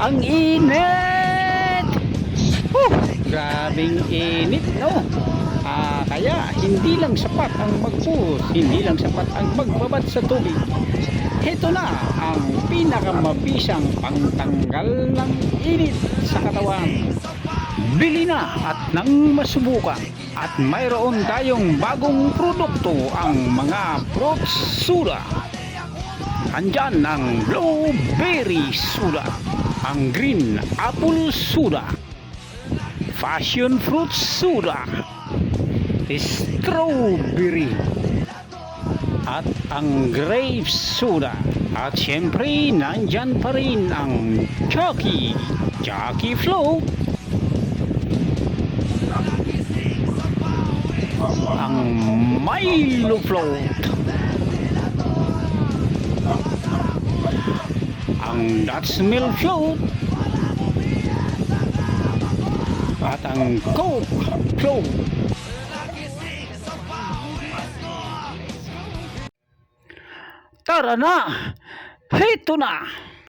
Ang init! Grabing init, no? Kaya hindi lang sapat ang mag-pool, hindi lang sapat ang magbabad sa tubig. Ito na ang pinakamabisang pangtanggal ng init sa katawan. Bili na at nang masubukan. At mayroon tayong bagong produkto, ang mga fruit soda. Andyan ang blueberry soda, ang green apple soda, passion fruit soda, strawberry, at ang grape soda. At syempre nandyan pa rin ang Jockey Flow, ang Milo Float, ang Dutch Mill Float, at ang Coke Float. Tara na! Heto na!